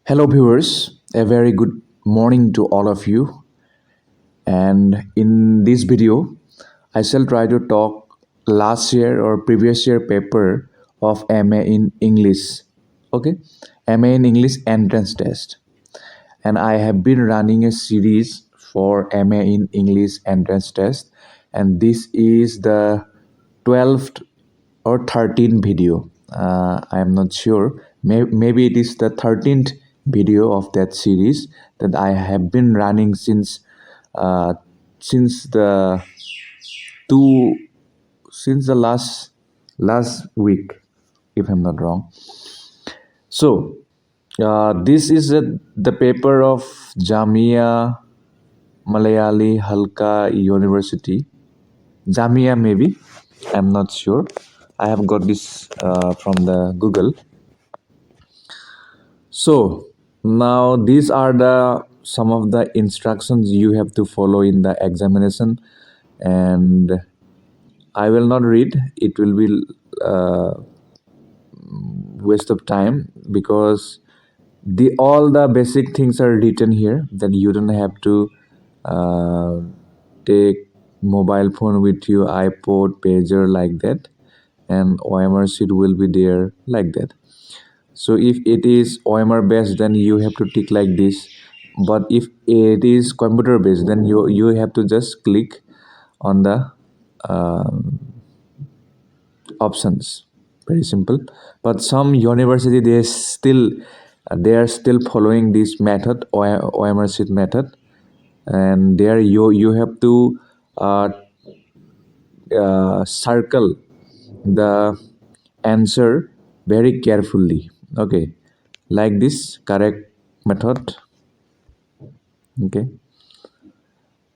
Hello, viewers. A very good morning to all of you. And in this video, I shall try to talk last year or previous year paper of MA in English. Okay, MA in English entrance test. And I have been running a series for MA in English entrance test, and this is the 12th or 13th video. I am not sure. Maybe it is the 13th video of that series that I have been running uh, since the two since the last week, if I'm not wrong. So this is the paper of Jamia Malayali Halka University. Jamia maybe, I'm not sure. I have got this from the Google. So now these are the some of the instructions you have to follow in the examination, and I will not read. It will be waste of time because the all the basic things are written here that you don't have to uh, take mobile phone with you, iPod, pager like that, and OMR sheet will be there like that. So if it is OMR based, then you have to tick like this. But if it is computer based, then you have to just click on the options. Very simple. But some university they are still following this method, OMR sheet method, and there you have to uh, circle the answer very carefully. Okay, like this correct method. Okay,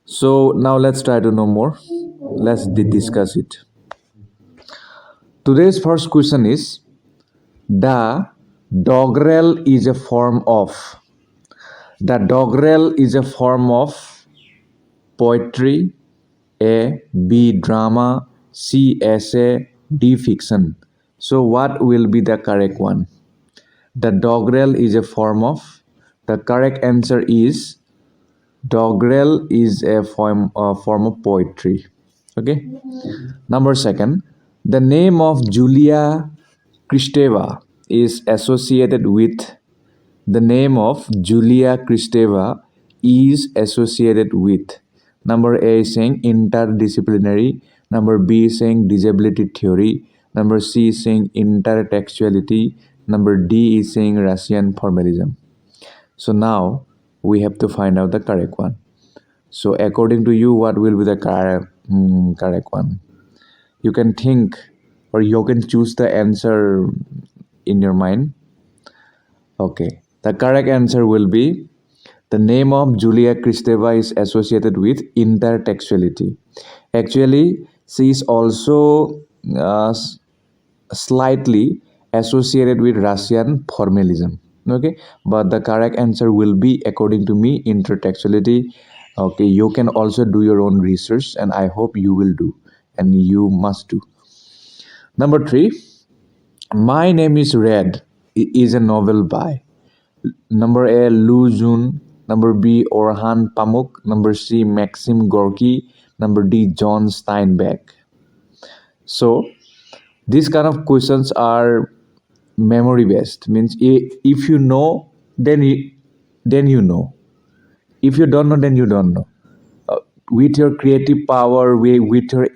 so now let's try to know more. Let's discuss it. Today's first question is: the doggerel is a form of the doggerel is a form of poetry, A, B, drama, C, essay, D, fiction. So what will be the correct one? The doggerel is a form of. The correct answer is doggerel is a form of poetry. Okay. Number second, the name of Julia Kristeva is associated with the name of Julia Kristeva is associated with. Number A is saying interdisciplinary. Number B is saying disability theory. Number C is saying intertextuality. Number D is saying Russian formalism. So now we have to find out the correct one. So according to you, what will be the correct one? You can think or you can choose the answer in your mind. Okay, the correct answer will be the name of Julia Kristeva is associated with intertextuality. Actually, she is also slightly associated with Russian formalism. Okay, but the correct answer will be, according to me, intertextuality. Okay, you can also do your own research, and I hope you will do, and you must do. Number three, My Name is Red is a novel by number A, Lu Jun. Number B, Orhan Pamuk. Number C, Maxim Gorky. Number D, John Steinbeck. So these kind of questions are memory based. Means if you know, then you know. If you don't know, then you don't know. With your creative power, with your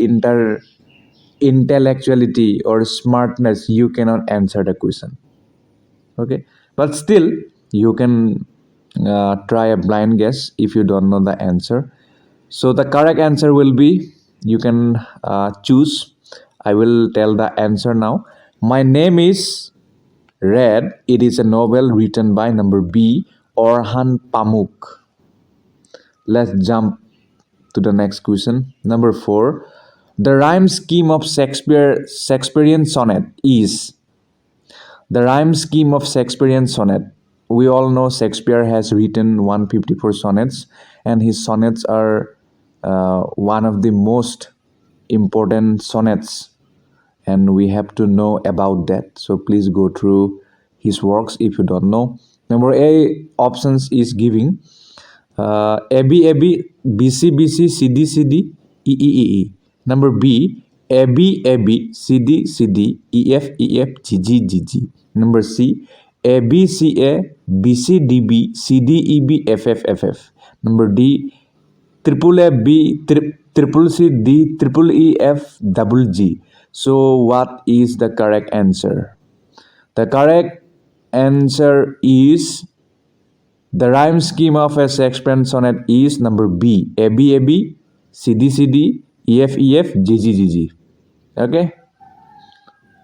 intellectuality or smartness, you cannot answer the question. Okay, but still you can try a blind guess if you don't know the answer. So the correct answer will be, you can choose. I will tell the answer now. My Name is Red. It is a novel written by number B, Orhan Pamuk. Let's jump to the next question. Number 4, the rhyme scheme of Shakespearean sonnet is. The rhyme scheme of Shakespearean sonnet. We all know Shakespeare has written 154 sonnets, and his sonnets are one of the most important sonnets, and we have to know about that. So please go through his works if you don't know. Number A options is giving AB, AB, BC, BC, CD, CD, EE, EE. Number B, AB, AB, CD, CD, EF, EF, GG, GG. Number C, AB, CA, BC, DB, CD, EB, FF, FF. Number D, triple A, B, triple C, D, triple E, F, double G. So what is the correct answer? The correct answer is the rhyme scheme of a Shakespearean sonnet is number B. A B A B, C D C D, E F E F, G G G G. Okay?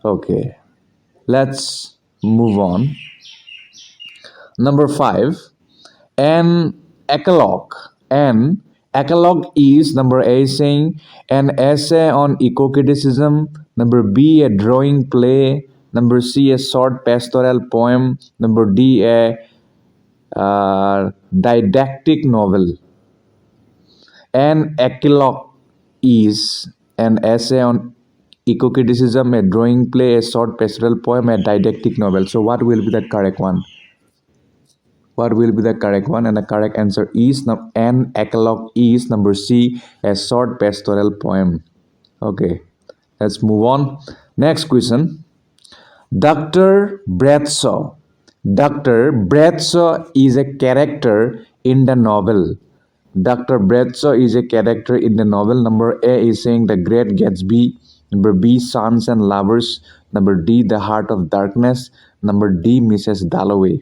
Okay. Let's move on. Number 5. An eclogue. An eclogue is number A saying an essay on eco-criticism. Number B, a drawing play. Number C, a short pastoral poem. Number D, a didactic novel. An eclogue is an essay on eco-criticism, a drawing play, a short pastoral poem, a didactic novel. So what will be the correct one? What will be the correct one? And the correct answer is an eclogue is number C, a short pastoral poem. Okay, let's move on. Next question. Dr. Bradshaw. Dr. Bradshaw is a character in the novel. Dr. Bradshaw is a character in the novel. Number A is saying The Great Gatsby. Number B, Sons and Lovers. Number D, The Heart of Darkness. Number D, Mrs. Dalloway.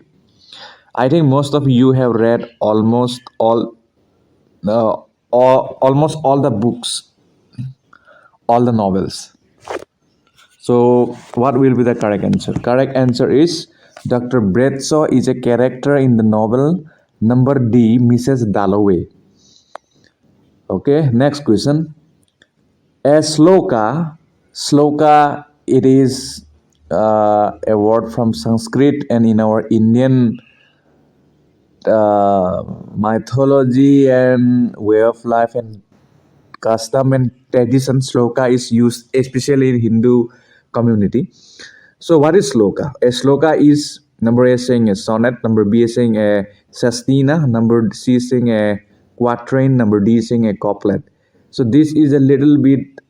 I think most of you have read uh, almost all the books, all the novels. So, what will be the correct answer? Correct answer is Dr. Bradshaw is a character in the novel. Number D, Mrs. Dalloway. Okay, next question. A sloka, it is a word from Sanskrit, and in our Indian mythology and way of life and custom and tradition, sloka is used especially in Hindu community. So what is sloka? A sloka is number A saying a sonnet, number B is saying a sastina, number C is saying a quatrain, number D is saying a couplet. So this is a little bit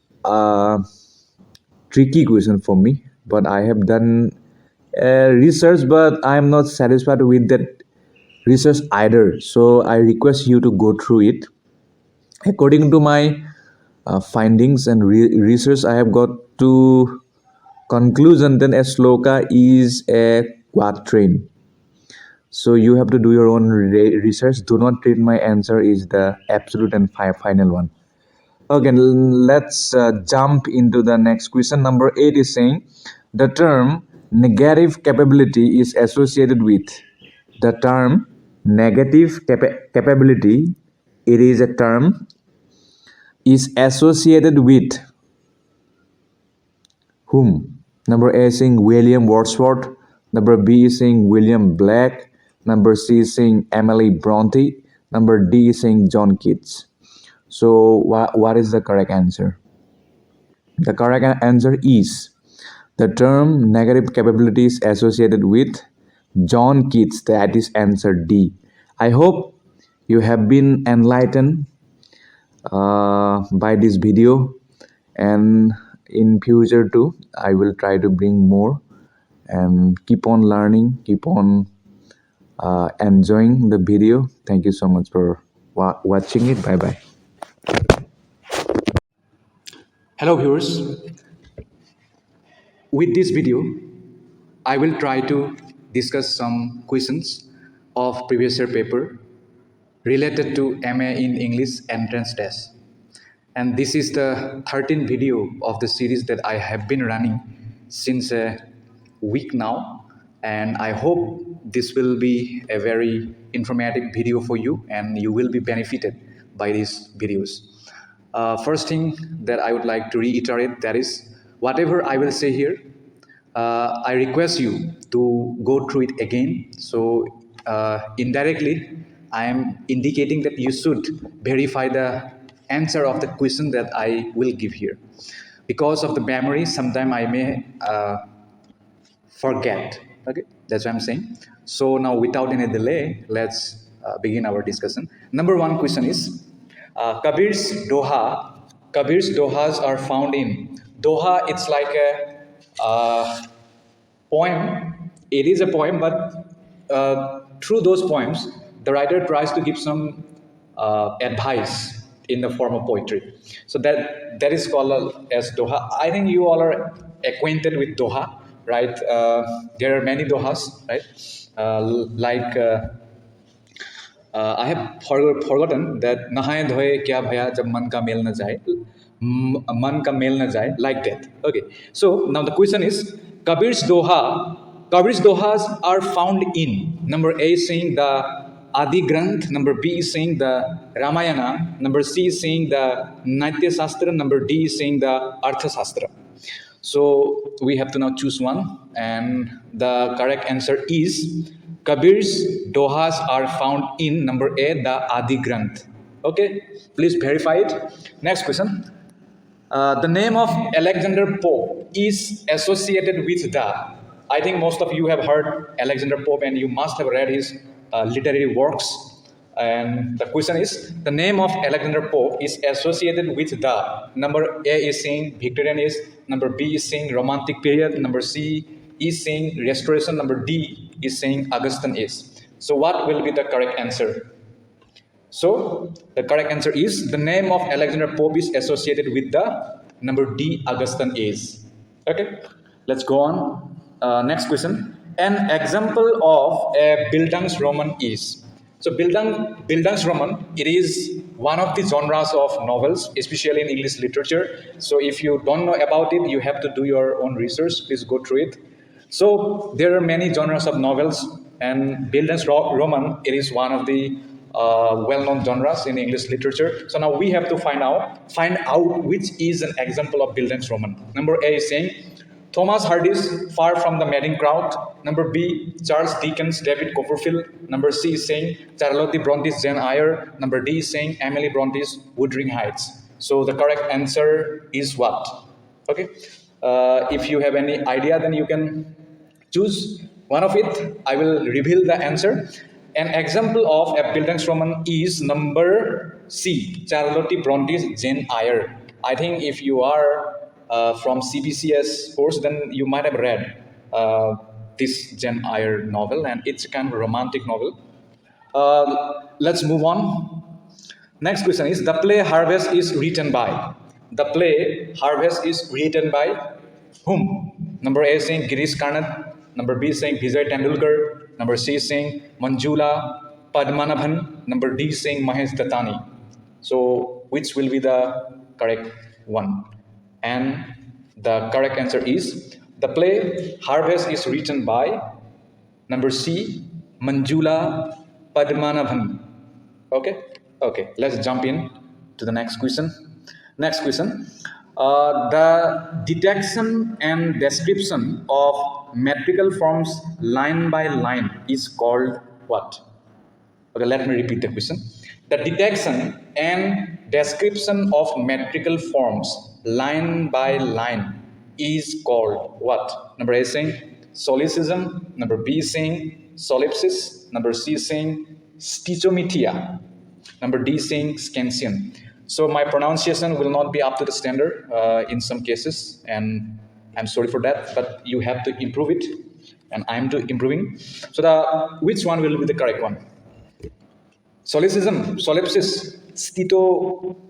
tricky question for me, but I have done research, but I am not satisfied with that research either. So I request you to go through it. According to my findings and research, I have got to conclusion that a sloka is a quatrain. So you have to do your own research. Do not treat my answer is the absolute and final one. Okay, let's jump into the next question. Number 8 is saying the term negative capability is associated with the term negative capability. It is a term is associated with whom? Number A is saying William Wordsworth. Number B is saying William Blake. Number C is saying Emily Bronte. Number D is saying John Keats. So what is the correct answer? The correct answer is the term negative capability is associated with John Keats. That is answer D. I hope you have been enlightened by this video, and in future too I will try to bring more and keep on learning, keep on enjoying the video. Thank you so much for watching it. Bye bye. Hello viewers, with this video I will try to discuss some questions of previous year paper related to MA in English entrance test. And this is the 13th video of the series that I have been running since a week now. And I hope this will be a very informative video for you and you will be benefited by these videos. First thing that I would like to reiterate, that is whatever I will say here, I request you to go through it again. So indirectly, I am indicating that you should verify the answer of the question that I will give here. Because of the memory, sometimes I may forget. Okay, That's what I'm saying. So now, without any delay, let's begin our discussion. Number one question is Kabir's Doha. Kabir's Dohas are found in Doha. It's like a poem. It is a poem, but through those poems, the writer tries to give some advice in the form of poetry. So that is called as Doha. I think you all are acquainted with Doha, right? There are many Dohas, right? Like I have forgotten that नहाए धोए क्या भया जब मन का mail न जाए मन का मेल न जाए like that. Okay, so now the question is Kabir's Doha. Kabir's Dohas are found in number A saying the Adi Granth, number B is saying the Ramayana, number C is saying the Natya Shastra, number D is saying the Artha Shastra. So we have to now choose one, and the correct answer is Kabir's Dohas are found in number A, the Adi Granth. Okay, please verify it. Next question. The name of Alexander Pope is associated with the. I think most of you have heard Alexander Pope and you must have read his literary works. And the question is the name of Alexander Pope is associated with the. Number A is saying Victorian age, number B is saying Romantic period, number C is saying Restoration, number D is saying Augustan age. So, what will be the correct answer? So the correct answer is the name of Alexander Pope is associated with the number D, Augustan age. Okay, let's go on. Next question. An example of a Bildungsroman is. So Bildungsroman, it is one of the genres of novels, especially in English literature. So if you don't know about it, you have to do your own research. Please go through it. So there are many genres of novels, and Bildungsroman, it is one of the well-known genres in English literature. So now we have to find out which is an example of Bildungsroman. Number A is saying Thomas Hardy's Far from the Madding Crowd. Number B, Charles Dickens' David Copperfield. Number C is saying Charlotte Bronte's Jane Eyre. Number D is saying Emily Bronte's Wuthering Heights. So the correct answer is what? Okay. If you have any idea, then you can choose one of it. I will reveal the answer. An example of a Bildungsroman is number C, Charlotte Bronte's Jane Eyre. I think if you are from CBCS course, then you might have read this Jane Eyre novel, and it's a kind of a romantic novel. Let's move on. Next question is the play Harvest is written by. The play Harvest is written by whom? Number A is saying Girish Karnad. Number B is saying Vijay Tendulkar. Number C is saying Manjula Padmanabhan. Number D is saying Mahesh Dattani. So which will be the correct one? And the correct answer is the play Harvest is written by number C, Manjula Padmanabhan. Okay? Okay, let's jump in to the next question. Next question. The detection and description of metrical forms line by line is called what? Okay, let me repeat the question. The detection and description of metrical forms line by line is called what? Number A is saying solecism, number B is saying solipsis, number C is saying stichometia, number D is saying scansion. So my pronunciation will not be up to the standard in some cases, and I'm sorry for that, but you have to improve it, and I'm improving. So which one will be the correct one? Solecism, solipsis,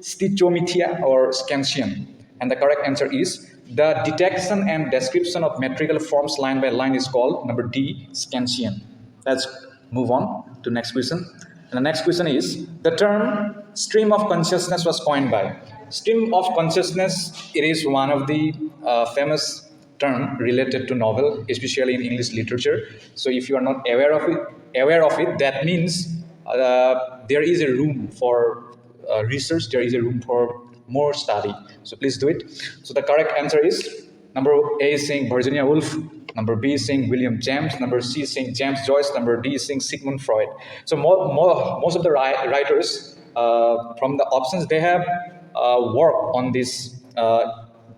stichometia, or scansion? And the correct answer is the detection and description of metrical forms line by line is called number D, scansion. Let's move on to next question. And the next question is the term stream of consciousness was coined by. Stream of consciousness, it is one of the famous term related to novel, especially in English literature. So if you are not aware of it, that means there is a room for research, there is a room for more study. So please do it. So the correct answer is number A is saying Virginia Woolf, number B is saying William James, number C is saying James Joyce, number D is saying Sigmund Freud. So most of the writers from the options, they have worked on this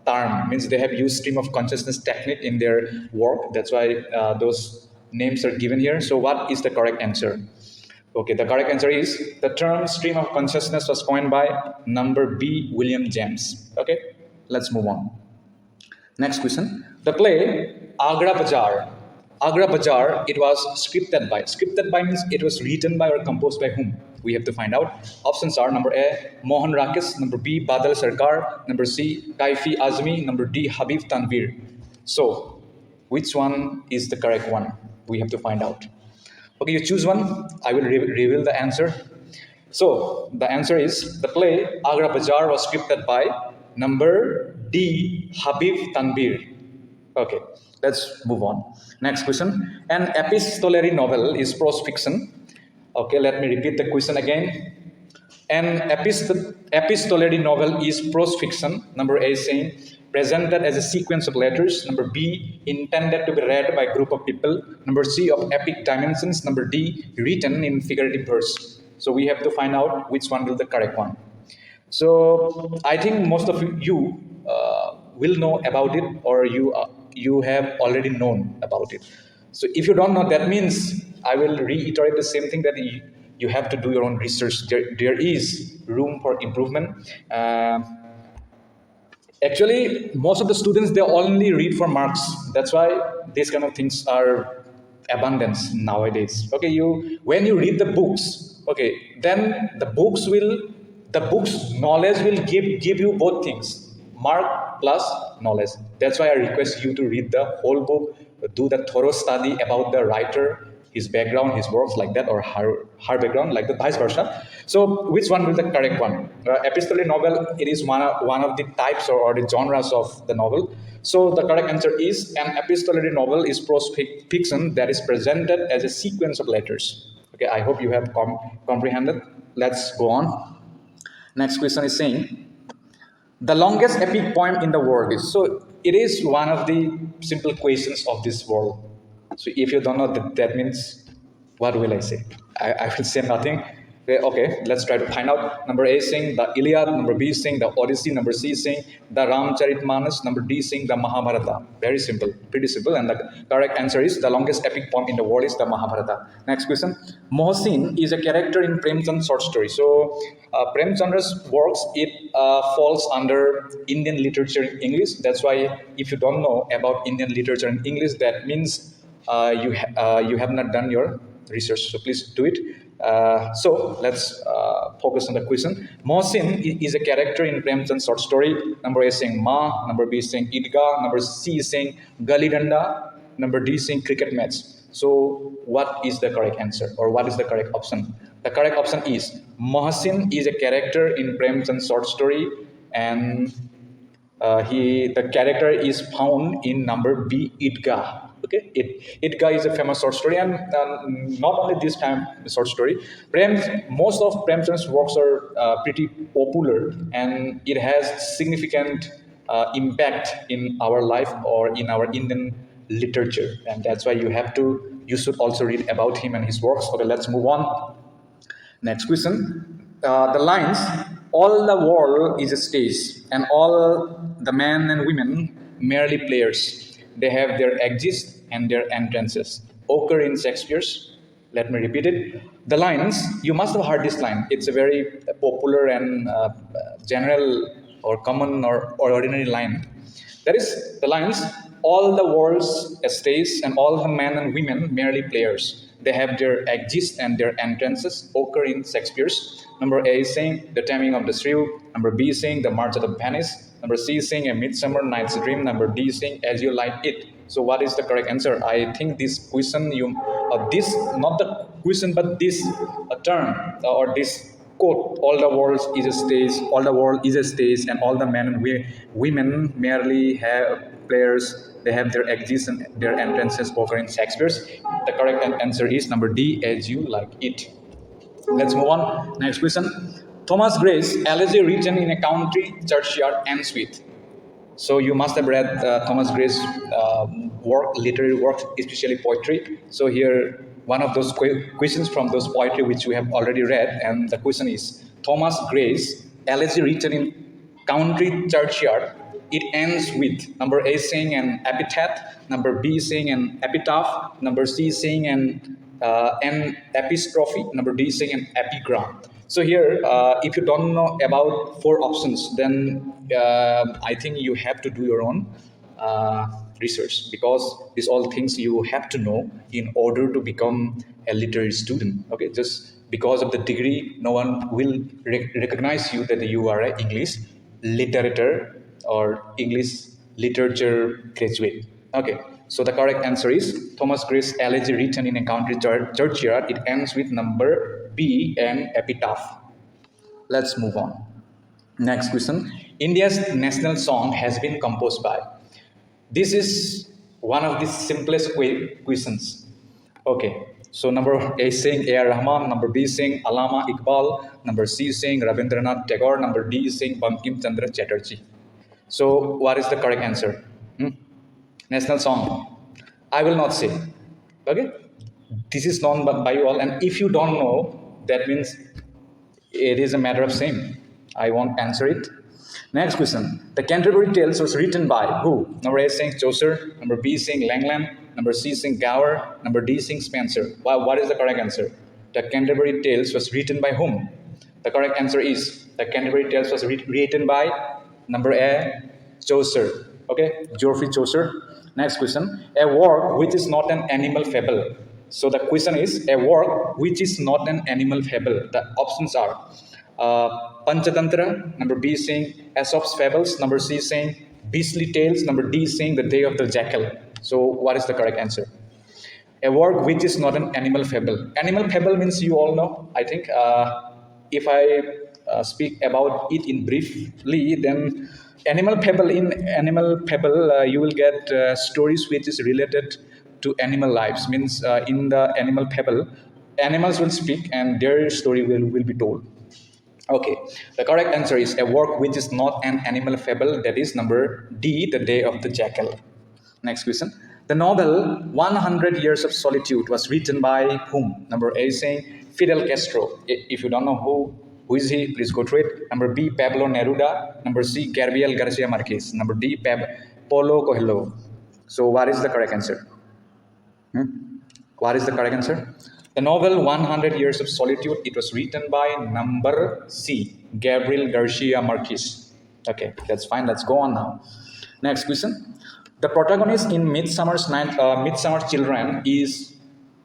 term, means they have used stream of consciousness technique in their work. That's why those names are given here. So what is the correct answer? Okay, the correct answer is the term stream of consciousness was coined by number B, William James. Okay, let's move on. Next question. The play Agra Bazaar. Agra Bazaar, it was scripted by. Scripted by means it was written by or composed by whom? We have to find out. Options are number A, Mohan Rakesh, number B, Badal Sarkar, number C, Kaifi Azmi, number D, Habib Tanvir. So, which one is the correct one? We have to find out. Okay, you choose one. I will reveal the answer. So the answer is the play Agra Bazaar was scripted by number D, Habib Tanvir. Okay, let's move on. Next question. An epistolary novel is prose fiction. Okay, let me repeat the question again. An epistolary novel is prose fiction. Number A saying presented as a sequence of letters. Number B intended to be read by a group of people. Number C of epic dimensions. Number D written in figurative verse. So we have to find out which one will be the correct one. So I think most of you will know about it, or you have already known about it. So if you don't know, that means I will reiterate the same thing, that you have to do your own research. There is room for improvement. Actually, most of the students, they only read for marks. That's why these kind of things are abundance nowadays. Okay, when you read the books, okay, then the books knowledge will give you both things, mark plus knowledge. That's why I request you to read the whole book, do the thorough study about the writer, his background, his works, like that, or her background, like the vice versa. So which one will be the correct one? Epistolary novel, it is one of the types or the genres of the novel. So the correct answer is an epistolary novel is prose fiction that is presented as a sequence of letters. Okay, I hope you have comprehended. Let's go on. Next question is saying, the longest epic poem in the world is. So it is one of the simple questions of this world. So if you don't know that means, what will I say? I will say nothing. Okay, let's try to find out. Number A saying the Iliad, number B saying the Odyssey, number C saying the Ramcharitmanas, number D saying the Mahabharata. Very simple, pretty simple. And the correct answer is the longest epic poem in the world is the Mahabharata. Next question. Mohsin is a character in Premchand's short story. So Premchand's works, it falls under Indian literature in English. That's why if you don't know about Indian literature in English, that means you have not done your research. So please do it. So let's focus on the question. Mohsin is a character in Premchand's short story. Number A is saying Ma, number B is saying Idga, number C is saying Gali Danda, number D is saying cricket match. So what is the correct answer, or what is the correct option? The correct option is Mohsin is a character in Premchand's short story, and the character is found in number B, Idga. Okay, Idga is a famous short story, and not only this short story, most of Premchand's works are pretty popular, and it has significant impact in our life or in our Indian literature, and that's why you should also read about him and his works. Okay, let's move on. Next question. The lines, all the world is a stage, and all the men and women merely players. They have their exits and their entrances. Occur in Shakespeare's. Let me repeat it. The lines, you must have heard this line. It's a very popular and general or common or ordinary line. That is the lines, all the world's a stage, and all the men and women merely players. They have their exits and their entrances. Occur in Shakespeare's. Number A is saying The Taming of the Shrew. Number B is saying The March of Venice. Number C is saying A Midsummer Night's Dream. Number D is saying As You Like It. So what is the correct answer? I think this question, not the question, but this term or this quote, all the world is a stage, all the world is a stage, and all the men and women merely have players. They have their exits and their entrances over in Shakespeare's. The correct answer is number D, As You Like It. Let's move on. Next question. Thomas Gray's Elegy written in a country churchyard ends with. So you must have read Thomas Gray's literary works, especially poetry. So here, one of those questions from those poetry which we have already read, and the question is, Thomas Gray's Elegy written in country churchyard it ends with number A saying an epithet, number B saying an epitaph, number C saying an epistrophe, number D saying an epigram. So here, if you don't know about four options, then I think you have to do your own research, because these all things you have to know in order to become a literary student. Okay, just because of the degree, no one will recognize you that you are an English literature or English literature graduate. Okay, so the correct answer is Thomas Gray's elegy written in a country churchyard. It ends with number B and epitaph. Let's move on. Next question. India's national song has been composed by. This is one of the simplest questions. Okay. So number A saying A.R. Rahman, number B saying Allama Iqbal, number C saying Rabindranath Tagore, number D saying Bankim Chandra Chatterjee. So what is the correct answer? National song. I will not say. Okay. This is known by you all, and if you don't know, that means it is a matter of shame. I won't answer it. Next question. The Canterbury Tales was written by who? Number A saying Chaucer, number B saying Langland, number C saying Gower, number D saying Spencer. Well, what is the correct answer? The Canterbury Tales was written by whom? The correct answer is the Canterbury Tales was written by number A, Chaucer. Okay, Geoffrey Chaucer. Next question. A work which is not an animal fable. So the question is a work which is not an animal fable. The options are Panchatantra, number B saying Aesop's Fables, number C saying Beastly Tales, number D saying The Day of the Jackal. So what is the correct answer? A work which is not an animal fable. Animal fable means you all know, I think. If I speak about it in briefly, then animal fable, you will get stories which is related to animal lives. Means in the animal fable, animals will speak and their story will be told. Okay, the correct answer is a work which is not an animal fable. That is number D, The Day of the Jackal. Next question. The novel 100 Years of Solitude was written by whom? Number A saying Fidel Castro. If you don't know who is he, please go through it. Number B, Pablo Neruda. Number C, Gabriel Garcia Marquez. Number D, Paulo Coelho. So what is the correct answer? What is the correct answer? The novel 100 Years of Solitude, it was written by number C, Gabriel Garcia Marquez. Okay, that's fine. Let's go on now. Next question. The protagonist in Midsummer's Children is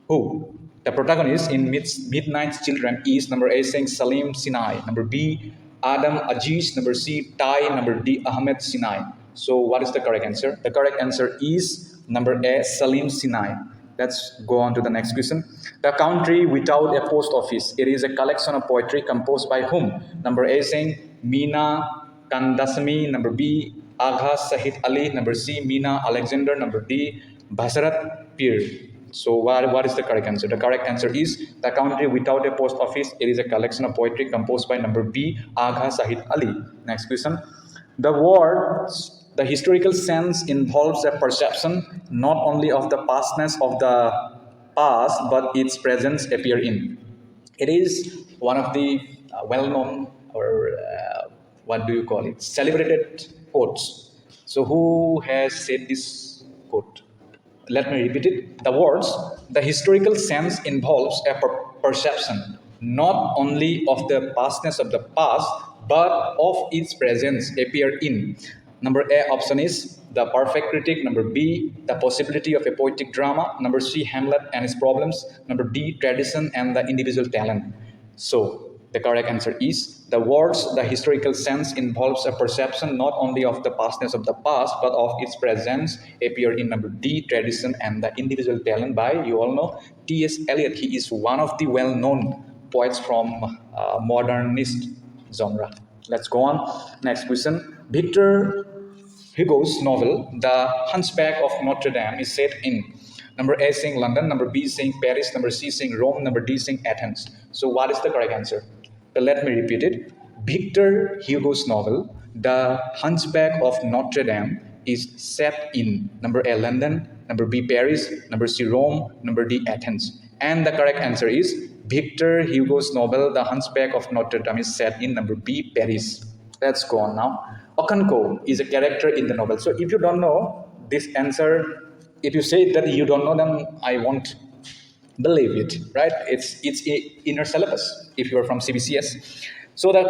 who? The protagonist in Midnight's Children is number A saying Salim Sinai, number B Adam Aziz, number C Tai, number D Ahmed Sinai. So what is the correct answer? The correct answer is number A Salim Sinai. Let's go on to the next question. The Country Without a Post Office. It is a collection of poetry composed by whom? Number A saying Meena Kandasamy, number B Agha Sahid Ali, number C Meena Alexander, number D Bhasarat Peer. So what is the correct answer? The correct answer is The Country Without a Post Office. It is a collection of poetry composed by number B Agha Sahid Ali. Next question. The historical sense involves a perception not only of the pastness of the past, but its presence appear in. It is one of the well-known or what do you call it? Celebrated quotes. So who has said this quote? Let me repeat it. The historical sense involves a perception not only of the pastness of the past, but of its presence appear in. Number A option is The Perfect Critic. Number B, The Possibility of a Poetic Drama. Number C, Hamlet and His Problems. Number D, Tradition and the Individual Talent. So the correct answer is the historical sense involves a perception not only of the pastness of the past, but of its presence appear in number D, Tradition and the Individual Talent by, you all know, T.S. Eliot. He is one of the well-known poets from modernist genre. Let's go on. Next question. Victor Hugo's novel, The Hunchback of Notre Dame, is set in number A saying London, number B saying Paris, number C saying Rome, number D saying Athens. So what is the correct answer? So let me repeat it. Victor Hugo's novel, The Hunchback of Notre Dame, is set in number A London, number B Paris, number C Rome, number D Athens. And the correct answer is Victor Hugo's novel, The Hunchback of Notre Dame, is set in number B Paris. Let's go on now. Okonkwo is a character in the novel. So if you don't know this answer, if you say that you don't know, then I won't believe it, right? In your syllabus if you are from CBCS. So the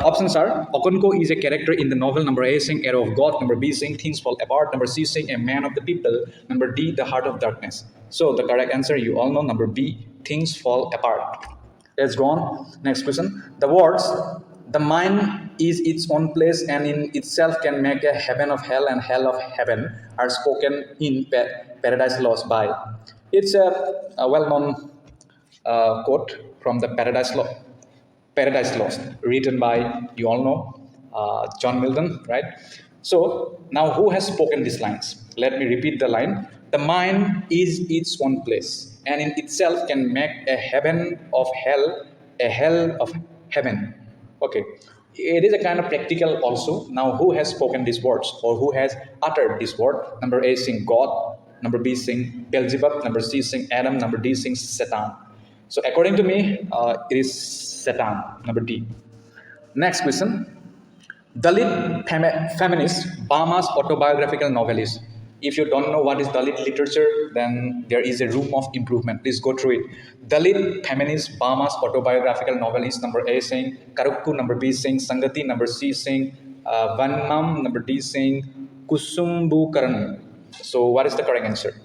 options are: Okonkwo is a character in the novel. Number A, saying arrow of God. Number B, saying things fall apart. Number C, saying a man of the people. Number D, the heart of darkness. So the correct answer, you all know, number B, things fall apart. Let's go on. Next question. The words, the mind is its own place and in itself can make a heaven of hell and hell of heaven, are spoken in Paradise Lost by. It's a well known quote from the Paradise Lost, written by, you all know, John Milton, right? So now, who has spoken these lines? Let me repeat the line. The mind is its own place, and in itself can make a heaven of hell, a hell of heaven. Okay, it is a kind of practical also. Now, who has spoken these words, or who has uttered this word? Number A, saying God. Number B, saying Beelzebub. Number C, saying Adam. Number D, saying Satan. So according to me, it is Satan, number D. Next question. Dalit feminist, Bama's autobiographical novelist. If you don't know what is Dalit literature, then there is a room of improvement. Please go through it. Dalit feminist, Bama's autobiographical novelist. Number A saying Karukku. Number B saying Sangati. Number C saying Vanmam. Number D saying Kusumbu Karan. So what is the correct answer?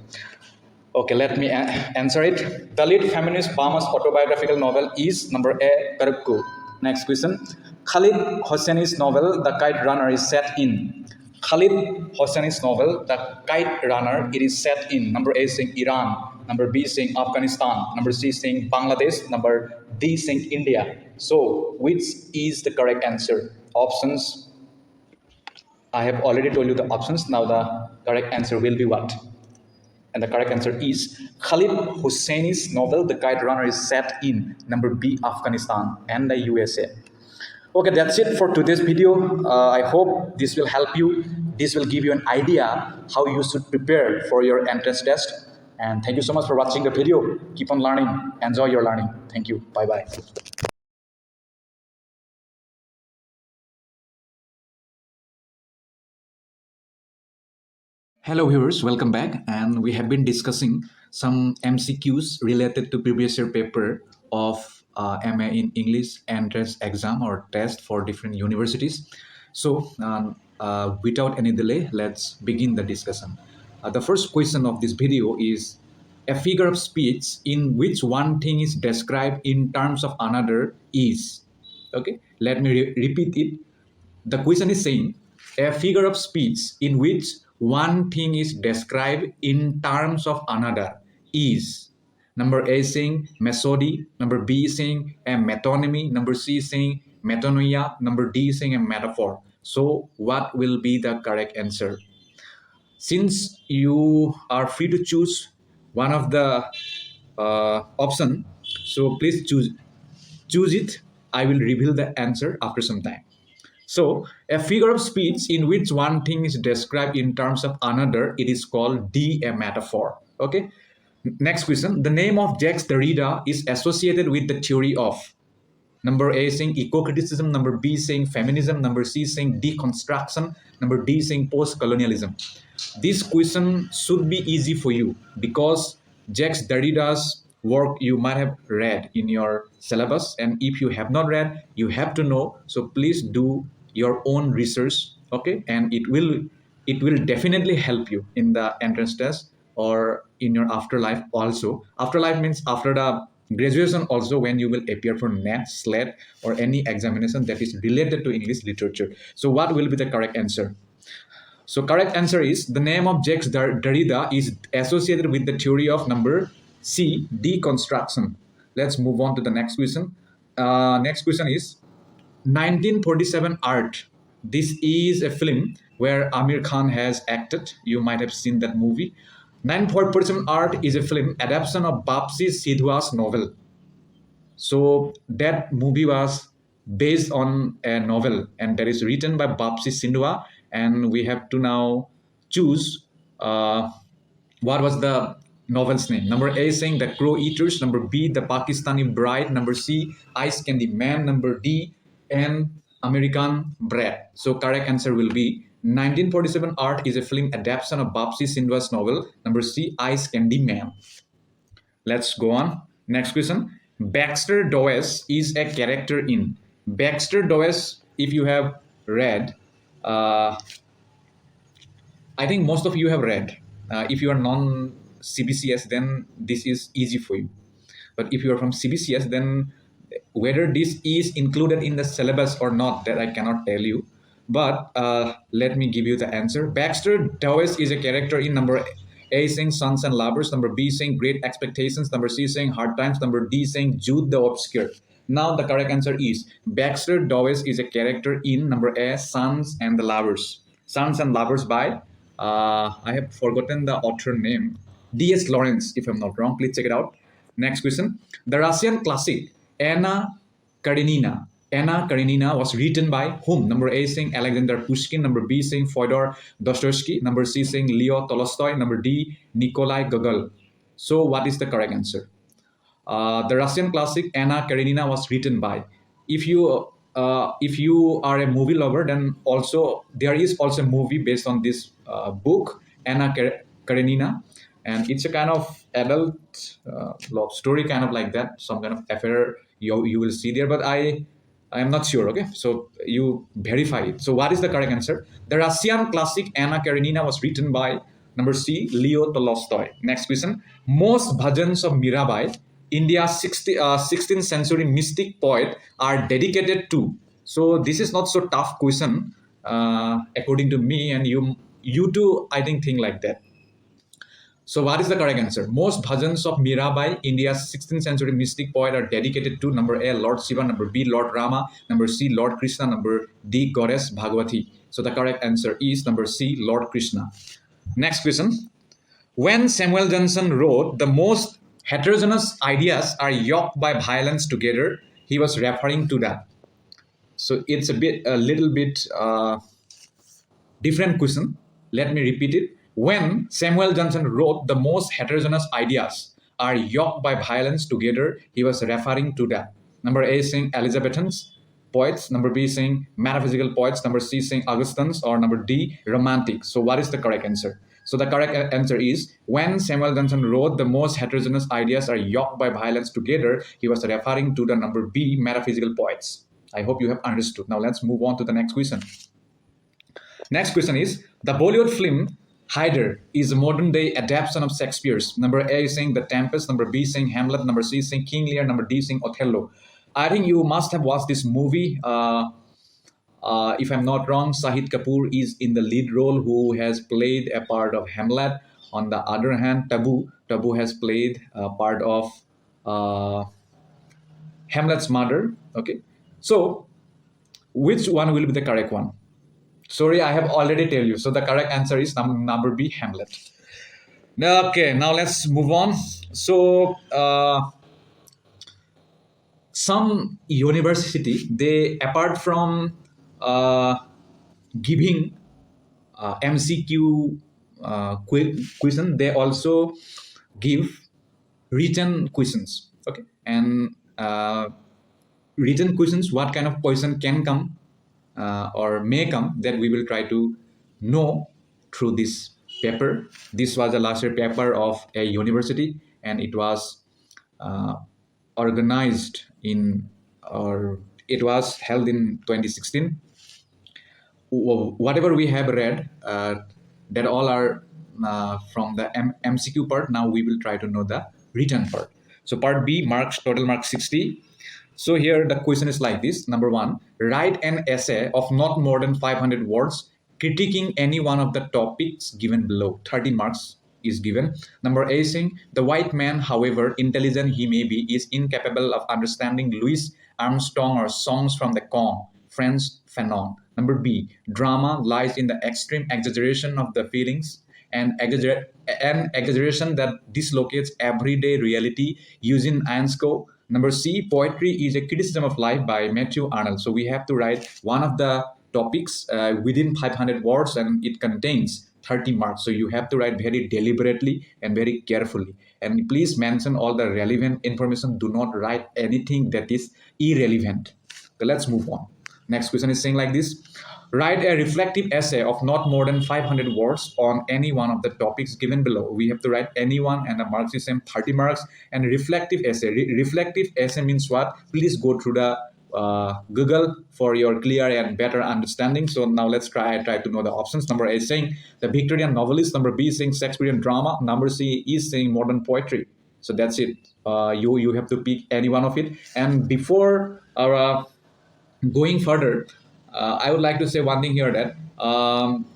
Okay, let me answer it. The lead feminist Bama's autobiographical novel is number A, Karukku. Next question. Khalid Hosseini's novel, The Kite Runner, is set in. Khalid Hosseini's novel, The Kite Runner, it is set in. Number A saying Iran. Number B saying Afghanistan. Number C saying Bangladesh. Number D saying India. So, which is the correct answer? Options. I have already told you the options. Now the correct answer will be what? And the correct answer is Khalid Hosseini's novel, The Kite Runner, is set in number B, Afghanistan and the USA. Okay, that's it for today's video. I hope this will help you. This will give you an idea how you should prepare for your entrance test. And thank you so much for watching the video. Keep on learning. Enjoy your learning. Thank you. Bye-bye. Hello viewers, welcome back, and we have been discussing some MCQs related to previous year paper of MA in English entrance exam or test for different universities. So without any delay, let's begin the discussion. The first question of this video is a figure of speech in which one thing is described in terms of another is. Okay, let me repeat it. The question is saying a figure of speech in which one thing is described in terms of another is. Number A saying mesody, number B saying a metonymy, number C saying metanoia, number D saying a metaphor. So what will be the correct answer? Since you are free to choose one of the option, so please choose it. I will reveal the answer after some time. So, a figure of speech in which one thing is described in terms of another, it is called a metaphor. Okay. Next question. The name of Jacques Derrida is associated with the theory of number A saying eco-criticism, number B saying feminism, number C saying deconstruction, number D saying post-colonialism. This question should be easy for you because Jacques Derrida's work you might have read in your syllabus, and if you have not read, you have to know. So please do your own research, okay? And it will definitely help you in the entrance test or in your afterlife also. Afterlife means after the graduation also, when you will appear for NET, SLET, or any examination that is related to English literature. So what will be the correct answer? So correct answer is the name of Jacques Derrida is associated with the theory of number C, deconstruction. Let's move on to the next question. Next question is 1947 Art. This is a film where Amir Khan has acted. You might have seen that movie. 1947 Art is a film adaptation of Bapsi Sidhwa's novel. So that movie was based on a novel, and that is written by Bapsi Sindhwa. And we have to now choose what was the novel's name. Number A saying The Crow Eaters, number B The Pakistani Bride, number C Ice Candy Man, number D and American Bread. So correct answer will be 1947 Art is a film adaptation of Babsi Sindhu's novel. Number C, Ice Candy Man. Let's go on. Next question. Baxter Dawes is a character in. Baxter Dawes, if you have read, uh, I think most of you have read. If you are non CBCS, then this is easy for you. But if you are from CBCS, then whether this is included in the syllabus or not, that I cannot tell you. But let me give you the answer. Baxter Dawes is a character in number A saying Sons and Lovers, number B saying Great Expectations, number C saying Hard Times, number D saying Jude the Obscure. Now the correct answer is Baxter Dawes is a character in number A, Sons and the Lovers. Sons and Lovers by, I have forgotten the author name, D.S. Lawrence, if I'm not wrong. Please check it out. Next question. The Russian classic Anna Karenina. Anna Karenina was written by whom? Number A saying Alexander Pushkin, number B saying Fyodor Dostoevsky, number C saying Leo Tolstoy, number D Nikolai Gogol. So what is the correct answer? The Russian classic Anna Karenina was written by. If you are a movie lover, then also there is also a movie based on this book Anna Karenina, and it's a kind of adult love story, kind of like that, some kind of affair you will see there. But I am not sure. Okay, so you verify it. So what is the correct answer? The Russian classic Anna Karenina was written by number C, Leo Tolstoy. Next question. Most bhajans of Mirabai, India's 16th century mystic poet, are dedicated to. So this is not so tough question, according to me, and you too, I think like that. So what is the correct answer? Most bhajans of Mirabai, India's 16th century mystic poet, are dedicated to number A, Lord Shiva, number B, Lord Rama, number C, Lord Krishna, number D, Goddess Bhagavati. So the correct answer is number C, Lord Krishna. Next question. When Samuel Johnson wrote, the most heterogeneous ideas are yoked by violence together, he was referring to that. So it's a little bit different question. Let me repeat it. When Samuel Johnson wrote, the most heterogeneous ideas are yoked by violence together, he was referring to that. Number A saying Elizabethans poets, number B saying metaphysical poets, number C saying Augustines, or number D romantic. So what is the correct answer? So the correct answer is when Samuel Johnson wrote, the most heterogeneous ideas are yoked by violence together, he was referring to the number B, metaphysical poets. I hope you have understood. Now let's move on to the next question. Next question is, the Bollywood film Hyder is a modern day adaptation of Shakespeare's. Number A is saying The Tempest, number B saying Hamlet, number C saying King Lear, number D saying Othello. I think you must have watched this movie. If I'm not wrong, Shahid Kapoor is in the lead role, who has played a part of Hamlet. On the other hand, Tabu has played a part of Hamlet's mother. Okay, so which one will be the correct one? Sorry, I have already tell you. So the correct answer is number B, Hamlet. Okay, now let's move on. So some university, they, apart from giving MCQ question, they also give written questions. Okay, and written questions, what kind of question can come or may come, that we will try to know through this paper. This was the last year paper of a university, and it was organized in, or it was held in 2016. Whatever we have read, that all are from the MCQ part. Now we will try to know the written part. So part B, marks, total marks 60. So here the question is like this. Number one, write an essay of not more than 500 words critiquing any one of the topics given below. 30 marks is given. Number A saying, the white man, however intelligent he may be, is incapable of understanding Louis Armstrong or songs from the Con, French Fanon. Number B, drama lies in the extreme exaggeration of the feelings and exaggeration that dislocates everyday reality using Ionesco. Number C, poetry is a criticism of life by Matthew Arnold. So we have to write one of the topics within 500 words, and it contains 30 marks. So you have to write very deliberately and very carefully. And please mention all the relevant information. Do not write anything that is irrelevant. So let's move on. Next question is saying like this. Write a reflective essay of not more than 500 words on any one of the topics given below. We have to write any one, and the marks is same 30 marks. And reflective essay. Reflective essay means what? Please go through the Google for your clear and better understanding. So now let's try to know the options. Number A is saying the Victorian novelist. Number B is saying Shakespearean drama. Number C is saying modern poetry. So that's it. You have to pick any one of it. And before our going further, I would like to say one thing here, that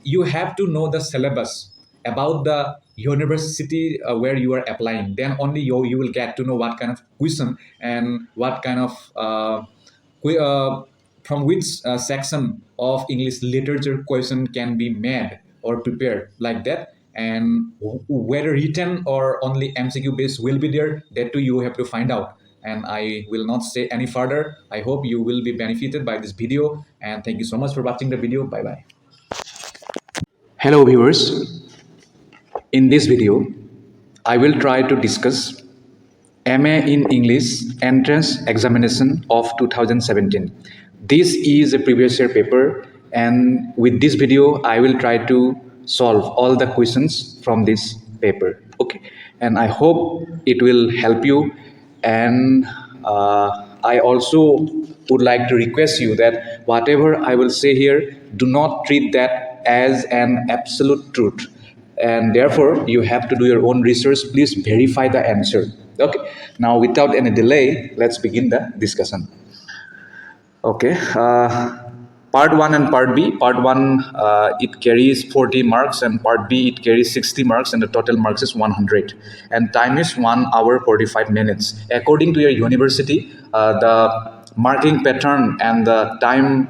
you have to know the syllabus about the university where you are applying. Then only you will get to know what kind of question and what kind of from which section of English literature question can be made or prepared like that. And whether written or only MCQ based will be there, that too you have to find out. And I will not say any further. I hope you will be benefited by this video. And thank you so much for watching the video. Bye-bye. Hello viewers. In this video, I will try to discuss MA in English entrance examination of 2017. This is a previous year paper, and with this video, I will try to solve all the questions from this paper. Okay, and I hope it will help you. And I also would like to request you that whatever I will say here, do not treat that as an absolute truth. And therefore, you have to do your own research. Please verify the answer. Okay, now without any delay, let's begin the discussion. Okay, part 1 and part B. Part 1, it carries 40 marks, and part B, it carries 60 marks, and the total marks is 100. And time is 1 hour 45 minutes. According to your university, the marking pattern and the time,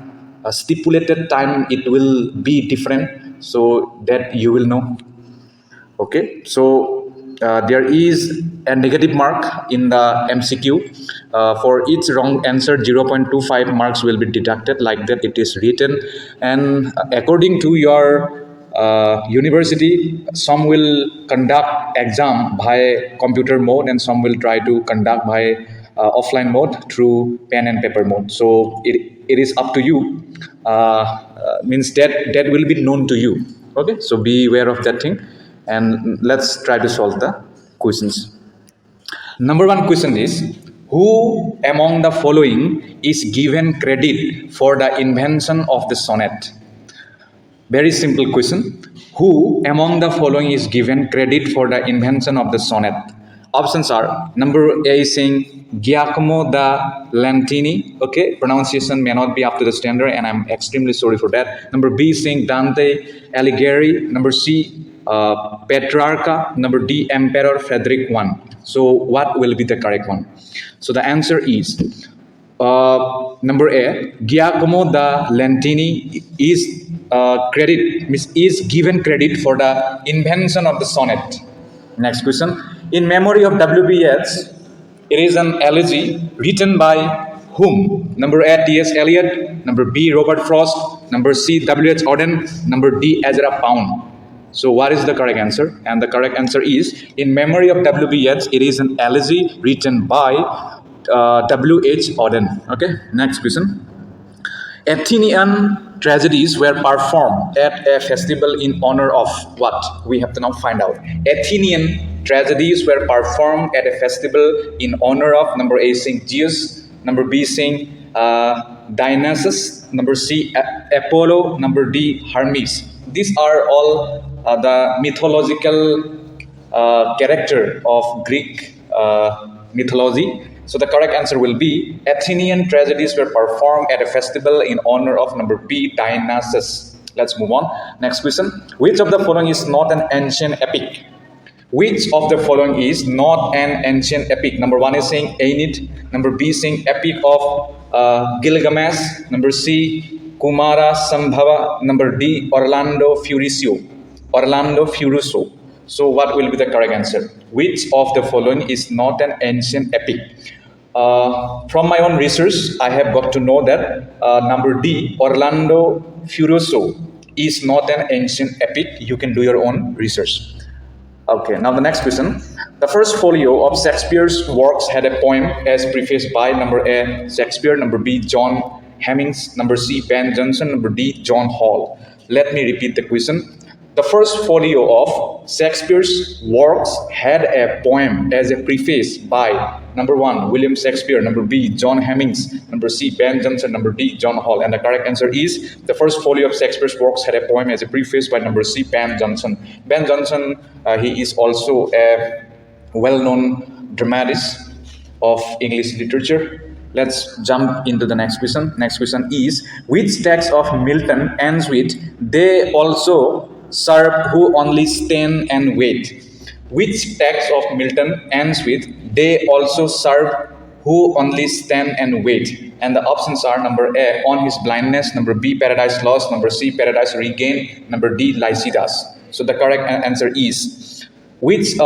stipulated time, it will be different, so that you will know. Okay, so there is a negative mark in the MCQ. For each wrong answer, 0.25 marks will be deducted, like that it is written. And according to your university, some will conduct exam by computer mode, and some will try to conduct by offline mode through pen and paper mode. So it is up to you. Means that will be known to you. Okay, so be aware of that thing. And let's try to solve the questions. Number 1 question is, who among the following is given credit for the invention of the sonnet? Very simple question. Who among the following is given credit for the invention of the sonnet? Options are, number A is saying Giacomo da Lentini. Okay, pronunciation may not be up to the standard, and I'm extremely sorry for that. Number B is saying Dante Alighieri. Number C, Petrarca. Number D, Emperor Frederick I. So what will be the correct one? So the answer is number A, Giacomo da Lentini is given credit for the invention of the sonnet. Next question. In memory of W.B. Yeats, it is an elegy written by whom? Number A, T.S. Eliot. Number B, Robert Frost. Number C, W.H. Auden. Number D, Ezra Pound. So what is the correct answer? And the correct answer is, in memory of W.B. Yeats, it is an elegy written by W.H. Auden. Okay, next question. Athenian tragedies were performed at a festival in honor of what? We have to now find out. Athenian tragedies were performed at a festival in honor of, number A saying Zeus, number B saying Dionysus, number C Apollo, number D Hermes. These are all the mythological character of Greek mythology. So the correct answer will be Athenian tragedies were performed at a festival in honor of, number B, Dionysus. Let's move on. Next question. Which of the following is not an ancient epic? Which of the following is not an ancient epic? Number 1 is saying Aeneid. Number B is saying Epic of Gilgamesh. Number C, Kumara Sambhava. Number D, Orlando Furioso. Orlando Furioso. So what will be the correct answer? Which of the following is not an ancient epic? From my own research, I have got to know that number D, Orlando Furioso, is not an ancient epic. You can do your own research. Okay, now the next question. The first folio of Shakespeare's works had a poem as prefaced by, number A, Shakespeare, number B, John Hemmings, number C, Ben Jonson, number D, John Hall. Let me repeat the question. The first folio of Shakespeare's works had a poem as a preface by number 1, William Shakespeare, number B, John Hemmings, number C, Ben Jonson, number D, John Hall. And the correct answer is the first folio of Shakespeare's works had a poem as a preface by number C, Ben Jonson. Ben Jonson, he is also a well-known dramatist of English literature. Let's jump into the next question. Next question is, which text of Milton ends with, they also serve who only stand and wait? Which text of Milton ends with, they also serve who only stand and wait? And the options are number A, on his blindness, number B, paradise lost, number C, paradise regained, number D, Lycidas. So the correct answer is, which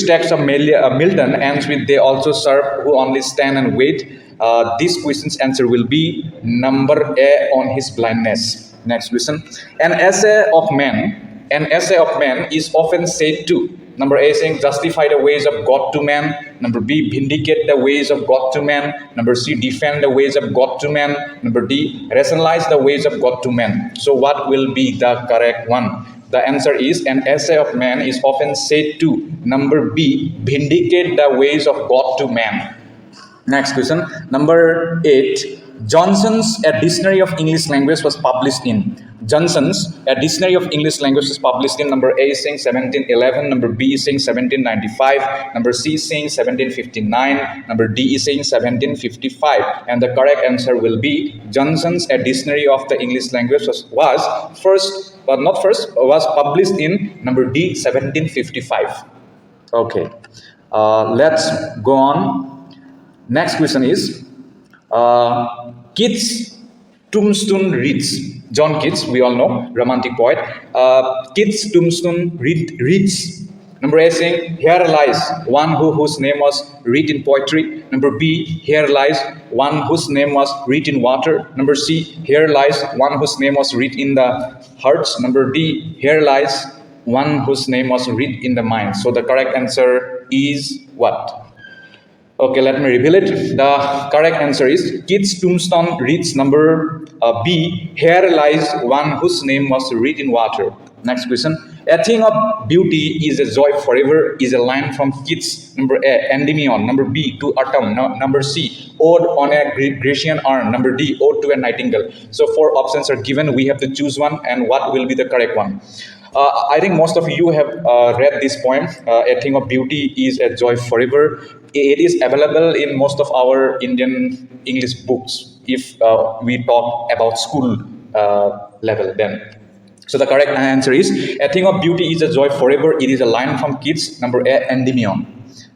text of Milton ends with, they also serve who only stand and wait? This question's answer will be number A, on his blindness. Next question. An essay of man is often said to, number A saying, justify the ways of God to man, number B, vindicate the ways of God to man, number C, defend the ways of God to man, number D, rationalize the ways of God to man. So what will be the correct one? The answer is, an essay of man is often said to, number B, vindicate the ways of God to man. Next question, number 8. Johnson's A Dictionary of English Language was published in. Johnson's A Dictionary of English Language was published in, number A saying 1711, number B is saying 1795, number C is saying 1759, number D is saying 1755. And the correct answer will be, Johnson's A Dictionary of the English Language was published in, number D, 1755. Okay, let's go on. Next question is, Keats' Tombstone reads. John Keats, we all know, romantic poet. Keats' Tombstone reads. Number A saying, here lies one whose name was writ in poetry. Number B, here lies one whose name was writ in water. Number C, here lies one whose name was writ in the hearts. Number D, here lies one whose name was writ in the mind. So the correct answer is what? Okay, let me reveal it. The correct answer is, Keats' Tombstone reads, number B, here lies one whose name was writ in water. Next question. A thing of beauty is a joy forever is a line from Keats. Number A, Endymion. Number B, to autumn. Number C, Ode on a Grecian urn. Number D, Ode to a nightingale. So 4 options are given. We have to choose one, and what will be the correct one? I think most of you have read this poem. A thing of beauty is a joy forever. It is available in most of our Indian English books if we talk about school level then. So the correct answer is, a thing of beauty is a joy forever. It is a line from Keats, number A, Endymion.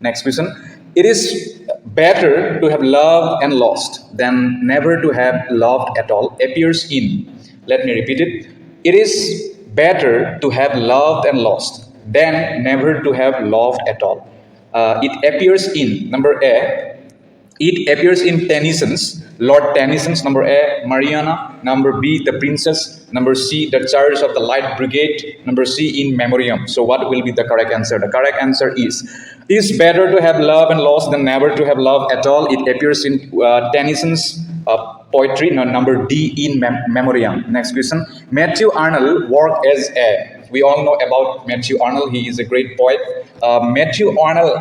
Next question. It is better to have loved and lost than never to have loved at all appears in. Let me repeat it. It is better to have loved and lost than never to have loved at all. It appears in, number A, it appears in Tennyson's, Lord Tennyson's, number A, Mariana, number B, The Princess, number C, The Charge of the Light Brigade, number C, In Memoriam. So what will be the correct answer? The correct answer is, it's better to have love and lost than never to have love at all. It appears in Tennyson's poetry, number D, In Memoriam. Next question. Matthew Arnold worked as a, we all know about Matthew Arnold. He is a great poet. Matthew Arnold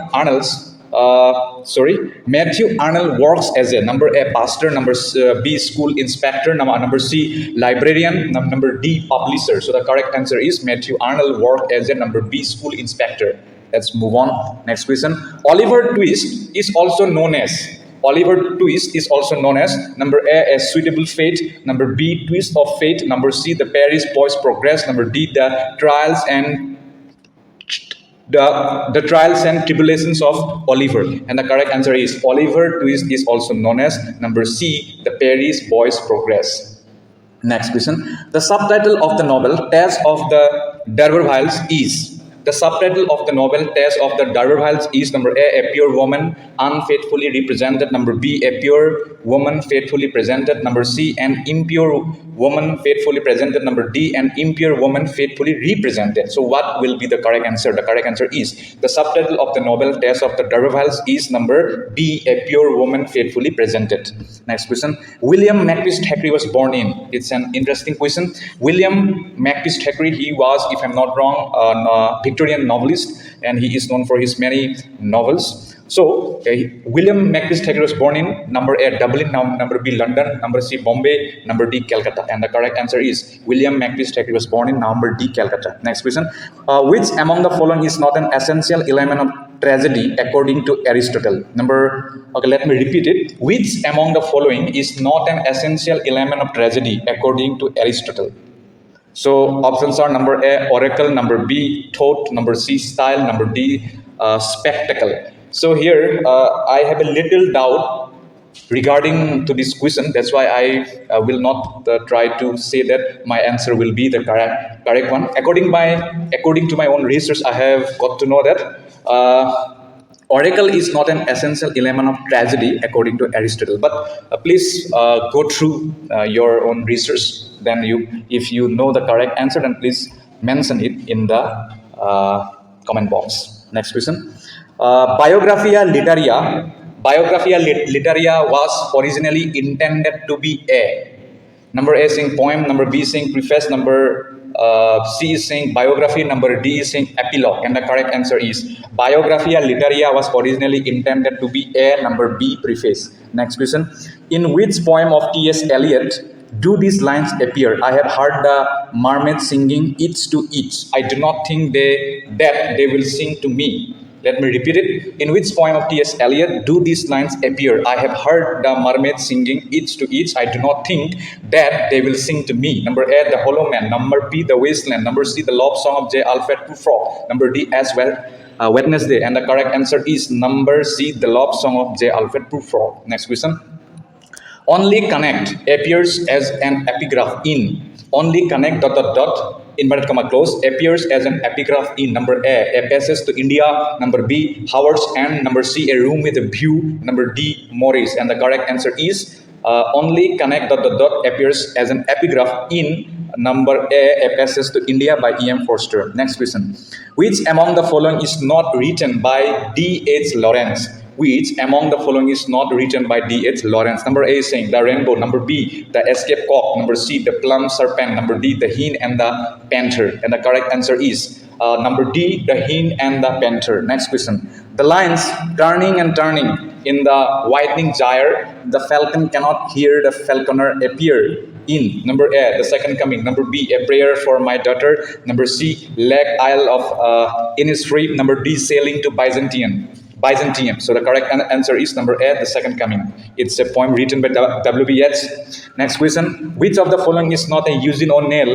works as a, number A, pastor, number B, school inspector, number C, librarian, number D, publisher. So the correct answer is, Matthew Arnold worked as a, number B, school inspector. Let's move on. Next question. Oliver Twist is also known as, number A, A Suitable Fate, number B, Twist of Fate, number C, The Paris Boys Progress, number D, The Trials and Tribulations of Oliver. And the correct answer is, Oliver Twist is also known as, number C, The Paris Boys Progress. Next question. The subtitle of the novel, Tales of the D'Urbervilles is, The subtitle of the novel Tales of the D'Urbervilles is number A, a pure woman unfaithfully represented, number B, a pure woman faithfully presented, number C, an impure woman faithfully presented, number D, an impure woman faithfully represented. So what will be the correct answer? The correct answer is the subtitle of the novel Tales of the D'Urbervilles is number B, a pure woman faithfully presented. Next question. William Makepeace Thackeray was born in. It's an interesting question. William Makepeace Thackeray, he was, if I'm not wrong, a Victorian novelist, and he is known for his many novels. So, William Makepeace Thackeray was born in number A, Dublin, number B, London, number C, Bombay, number D, Calcutta. And the correct answer is William Makepeace Thackeray was born in number D, Calcutta. Next question. Which among the following is not an essential element of tragedy according to Aristotle? Let me repeat it. Which among the following is not an essential element of tragedy according to Aristotle? So options are number A, oracle, number B, thought, number C, style, number D, spectacle. So here I have a little doubt regarding to this question. That's why I will not try to say that my answer will be the correct one. According to my own research, I have got to know that oracle is not an essential element of tragedy according to Aristotle. But please go through your own research. Then if you know the correct answer, then please mention it in the comment box. Next question. Biographia literaria was originally intended to be a. Number A is saying poem, number B is saying preface, number C is saying biography, number D is saying epilogue. And the correct answer is Biographia literaria was originally intended to be A, number B, preface. Next question. In which poem of T.S. Eliot do these lines appear? I have heard the mermaid singing each to each. I do not think that they will sing to me. Let me repeat it. In which poem of T.S. Eliot do these lines appear? I have heard the mermaid singing each to each. I do not think that they will sing to me. Number A, The Hollow Man. Number B, The Wasteland. Number C, The Love Song of J. Alfred Prufrock. Number D, As Well Wednesday. And the correct answer is number C, The Love Song of J. Alfred Prufrock. Next question. Only connect appears as an epigraph in. Only connect ... inverted comma close appears as an epigraph in. Number A, Passage to India. Number B, Howard's End. Number C, A Room with a View. Number D, Morris. And the correct answer is only connect ... appears as an epigraph in. Number A, Passage to India by E.M. Forster. Next question. Which among the following is not written by D.H. Lawrence? Which among the following is not written by D.H. Lawrence? Number A is saying The Rainbow. Number B, The Escape Cock. Number C, The Plum Serpent. Number D, The Hen and the Panther. And the correct answer is number D, The Hen and the Panther. Next question. The lines turning and turning in the widening gyre, the falcon cannot hear the falconer appear in. Number A, The Second Coming. Number B, A Prayer for My Daughter. Number C, Lake Isle of Innisfree. Number D, Sailing to Byzantium. So the correct answer is number A, The Second Coming. It's a poem written by W.B. Yeats. Next question. Which of the following is not a Eugene O'Neill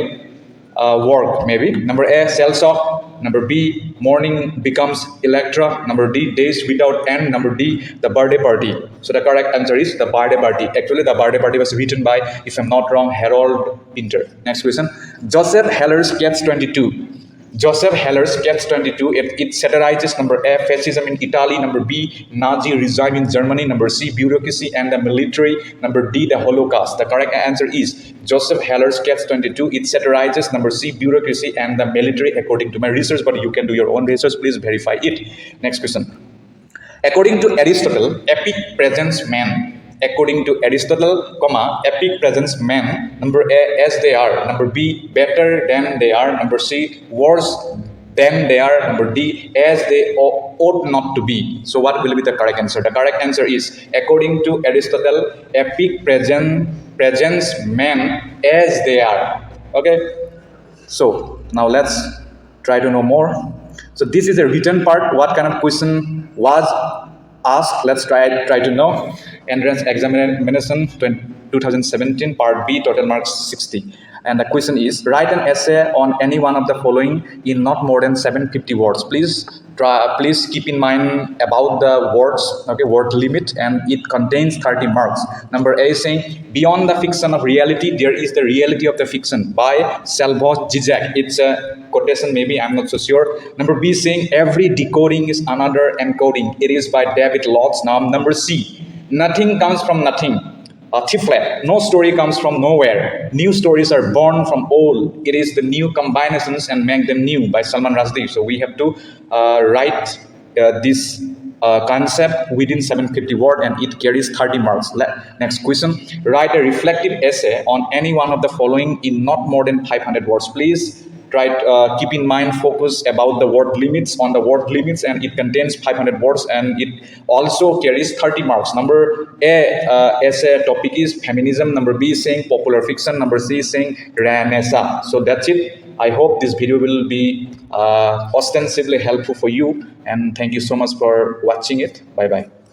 work? Maybe. Number A, Cellsock. Number B, Morning Becomes Electra. Number D, Days Without End. Number D, The Birthday Party. So the correct answer is The Birthday Party. Actually, The Birthday Party was written by, if I'm not wrong, Harold Pinter. Next question. Joseph Heller's Catch-22. Joseph Heller's Catch-22, it satirizes number A, fascism in Italy. Number B, Nazi regime in Germany. Number C, bureaucracy and the military. Number D, the Holocaust. The correct answer is Joseph Heller's Catch-22. It satirizes number C, bureaucracy and the military according to my research, but you can do your own research. Please verify it. Next question. According to Aristotle, epic presents man. According to Aristotle, epic presents men. Number A, as they are. Number B, better than they are. Number C, worse than they are. Number D, as they ought not to be. So what will be the correct answer? The correct answer is, according to Aristotle, epic presents men as they are. Okay? So now let's try to know more. So this is a written part. What kind of question was asked? Let's try to know. Entrance examination 2017 part B, total marks 60. And the question is, write an essay on any one of the following in not more than 750 words. Please keep in mind about the words, okay, word limit, and it contains 30 marks. Number A is saying, beyond the fiction of reality, there is the reality of the fiction by Salvo Zizek. It's a quotation, maybe, I'm not so sure. Number B is saying, every decoding is another encoding. It is by David Lodge. Now, number C, nothing comes from nothing. Tiflet, no story comes from nowhere. New stories are born from old. It is the new combinations and make them new by Salman Rushdie. So we have to write this concept within 750 words, and it carries 30 marks. Next question, write a reflective essay on any one of the following in not more than 500 words. Please try to keep in mind, focus about the word limits, on the word limits, and it contains 500 words, and it also carries 30 marks. Number A essay topic is feminism. Number B is saying popular fiction. Number C is saying Renaissance. So that's it. I hope this video will be ostensibly helpful for you, and thank you so much for watching it. Bye bye.